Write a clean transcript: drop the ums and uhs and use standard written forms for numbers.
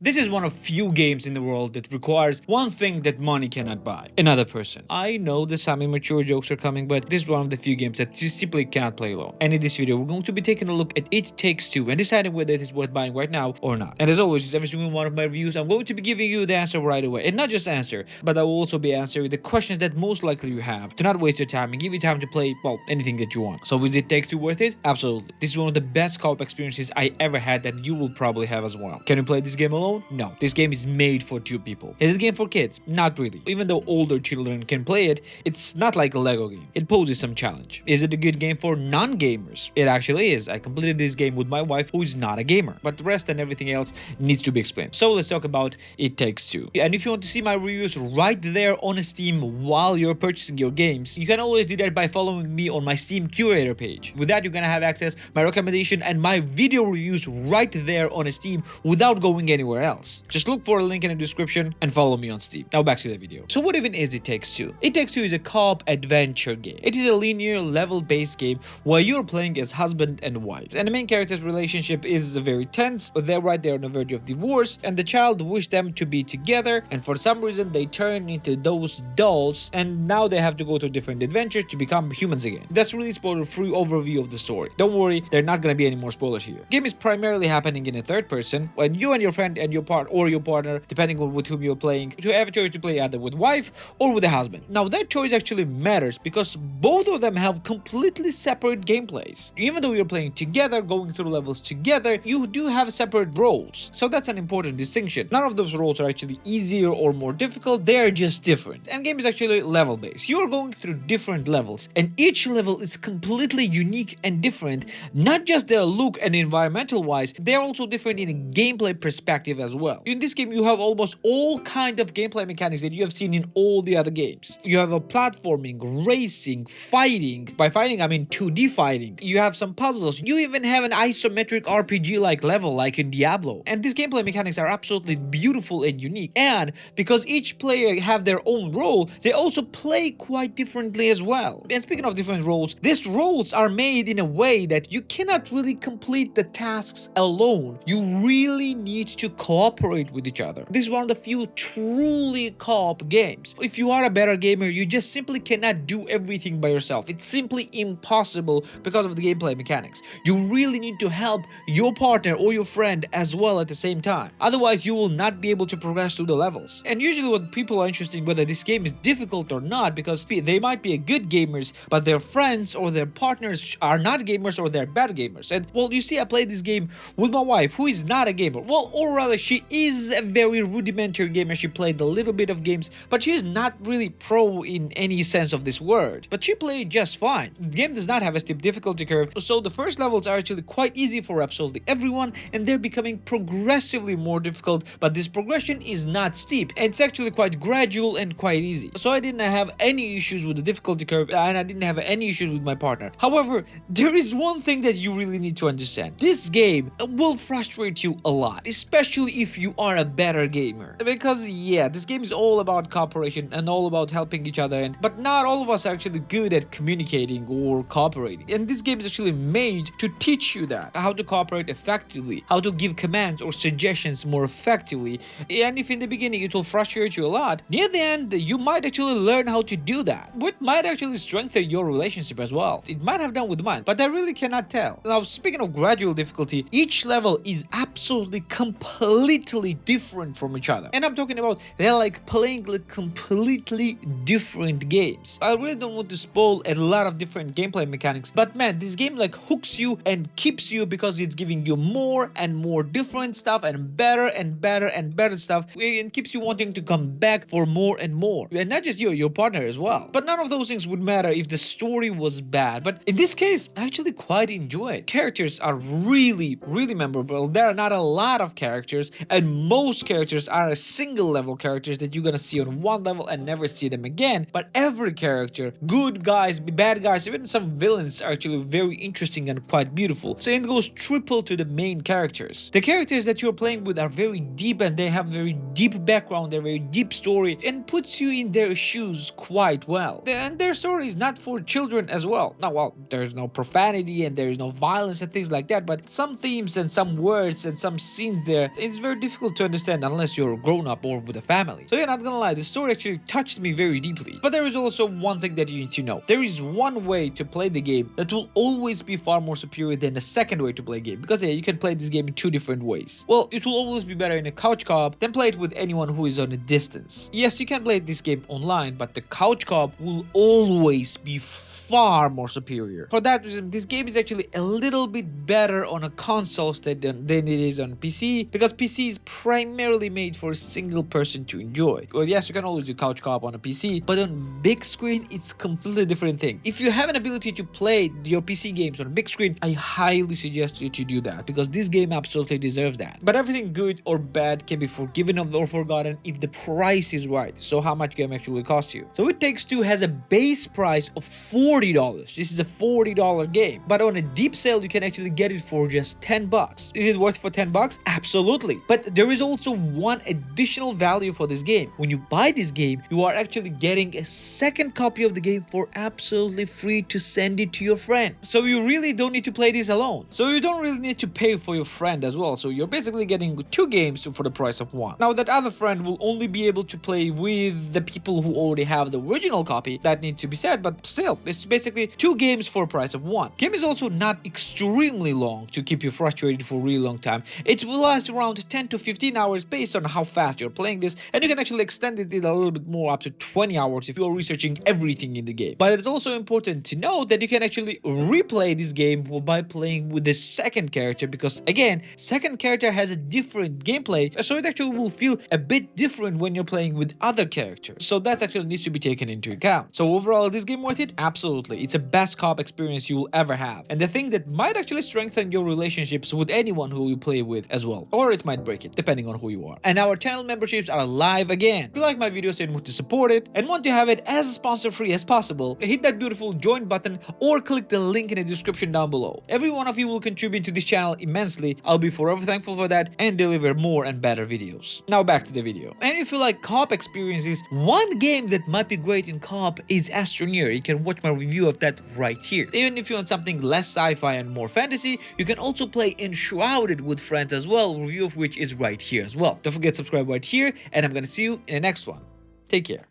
This is one of few games in the world that requires one thing that money cannot buy: another person. I know that some immature jokes are coming, but this is one of the few games that you simply cannot play alone. And in this video, we're going to be taking a look at It Takes Two and deciding whether it is worth buying right now or not. And as always, with every single one of my reviews, I'm going to be giving you the answer right away. And not just answer, but I will also be answering the questions that most likely you have. Do not waste your time and give you time to play, well, anything that you want. So is It Takes Two worth it? Absolutely. This is one of the best co-op experiences I ever had that you will probably have as well. Can you play this game alone? No. This game is made for two people. Is it a game for kids? Not really. Even though older children can play it, it's not like a Lego game. It poses some challenge. Is it a good game for non-gamers? It actually is. I completed this game with my wife, who is not a gamer. But the rest and everything else needs to be explained. So let's talk about It Takes Two. And if you want to see my reviews right there on Steam while you're purchasing your games, you can always do that by following me on my Steam Curator page. With that, you're gonna have access my recommendation and my video reviews right there on Steam without going anywhere else. Just look for a link in the description and follow me on Steam. Now back to the video. So what even is It Takes Two? It Takes Two is a co-op adventure game. It is a linear level-based game where you're playing as husband and wife. And the main character's relationship is very tense, but they're right there on the verge of divorce, and the child wished them to be together, and for some reason they turn into those dolls, and now they have to go to different adventures to become humans again. That's really spoiler-free overview of the story. Don't worry, there are not gonna be any more spoilers here. The game is primarily happening in a third person, when you and your friend and your partner, depending on with whom you're playing, to have a choice to play either with wife or with a husband. Now that choice actually matters because both of them have completely separate gameplays. Even though you're playing together, going through levels together, you do have separate roles. So that's an important distinction. None of those roles are actually easier or more difficult, they are just different. And game is actually level based. You're going through different levels and each level is completely unique and different, not just their look and environmental wise, they're also different in a gameplay perspective as well. In this game, you have almost all kind of gameplay mechanics that you have seen in all the other games. You have a platforming, racing, fighting. By fighting, I mean 2D fighting. You have some puzzles. You even have an isometric RPG-like level like in Diablo. And these gameplay mechanics are absolutely beautiful and unique. And because each player have their own role, they also play quite differently as well. And speaking of different roles, these roles are made in a way that you cannot really complete the tasks alone. You really need to cooperate with each other. This is one of the few truly co-op games. If you are a better gamer, you just simply cannot do everything by yourself. It's simply impossible because of the gameplay mechanics. You really need to help your partner or your friend as well at the same time. Otherwise, you will not be able to progress through the levels. And usually what people are interested in whether this game is difficult or not, because they might be a good gamers, but their friends or their partners are not gamers or they're bad gamers. And well, you see, I played this game with my wife, who is not a gamer. Well, or rather, she is a very rudimentary gamer. She played a little bit of games, but she is not really pro in any sense of this word. But she played just fine. The game does not have a steep difficulty curve, so the first levels are actually quite easy for absolutely everyone, and they're becoming progressively more difficult, but this progression is not steep, and it's actually quite gradual and quite easy. So I didn't have any issues with the difficulty curve, and I didn't have any issues with my partner. However, there is one thing that you really need to understand. This game will frustrate you a lot, especially if you are a better gamer. Because yeah, this game is all about cooperation and all about helping each other, but not all of us are actually good at communicating or cooperating. And this game is actually made to teach you that, how to cooperate effectively, how to give commands or suggestions more effectively. And if in the beginning it will frustrate you a lot, near the end you might actually learn how to do that, which might actually strengthen your relationship as well. It might have done with mine, but I really cannot tell. Now, speaking of gradual difficulty, each level is absolutely completely different from each other. And I'm talking about they're like playing like completely different games. I really don't want to spoil a lot of different gameplay mechanics, but man, this game like hooks you and keeps you because it's giving you more and more different stuff and better and better and better stuff, and keeps you wanting to come back for more and more. And not just you, your partner as well. But none of those things would matter if the story was bad. But in this case, I actually quite enjoy it. Characters are really memorable. There are not a lot of characters, and most characters are a single level characters that you're gonna see on one level and never see them again. But every character, good guys, bad guys, even some villains, are actually very interesting and quite beautiful. So it goes triple to the main characters. The characters that you're playing with are very deep and they have very deep background, they're very deep story, and puts you in their shoes quite well. And their story is not for children as well. Now, well, there's no profanity and there's no violence and things like that, but some themes and some words and some scenes there, it's very difficult to understand unless you're grown up or with a family. So yeah, not gonna lie, the story actually touched me very deeply. But there is also one thing that you need to know. There is one way to play the game that will always be far more superior than the second way to play a game, because yeah, you can play this game in two different ways. Well, it will always be better in a couch co-op than play it with anyone who is on a distance. Yes, you can play this game online, but the couch co-op will always be far more superior. For that reason, this game is actually a little bit better on a console than it is on PC, because PC is primarily made for a single person to enjoy. Well, yes, you can always do couch co-op on a PC, but on big screen, it's completely different thing. If you have an ability to play your PC games on a big screen, I highly suggest you to do that, because this game absolutely deserves that. But everything good or bad can be forgiven or forgotten if the price is right. So how much game actually cost you? So It Takes Two has a base price of $40. This is a $40 game, but on a deep sale you can actually get it for just $10. Is it worth for $10? Absolutely. But there is also one additional value for this game. When you buy this game, you are actually getting a second copy of the game for absolutely free to send it to your friend. So you really don't need to play this alone. So you don't really need to pay for your friend as well. So you're basically getting two games for the price of one. Now that other friend will only be able to play with the people who already have the original copy. That needs to be said, but still, it's basically two games for the price of one. Game is also not extremely long to keep you frustrated for a really long time. It will last around 10 to 15 hours based on how fast you're playing this, and you can actually extend it a little bit more, up to 20 hours if you're researching everything in the game. But it's also important to know that you can actually replay this game by playing with the second character, because again, second character has a different gameplay, so it actually will feel a bit different when you're playing with other characters. So that actually needs to be taken into account. So overall, is this game worth it? Absolutely. It's the best co-op experience you will ever have, and the thing that might actually strengthen your relationships with anyone who you play with as well, or it might break it depending on who you are. And our channel memberships are live again. If you like my videos and want to support it and want to have it as sponsor free as possible, hit that beautiful join button or click the link in the description down below. Every one of you will contribute to this channel immensely. I'll be forever thankful for that and deliver more and better videos. Now back to the video. And if you like co-op experiences, one game that might be great in co-op is Astroneer. You can watch my review of that right here. Even if you want something less sci-fi and more fantasy, you can also play Enshrouded with friends as well, review of which is right here as well. Don't forget to subscribe right here, and I'm gonna see you in the next one. Take care.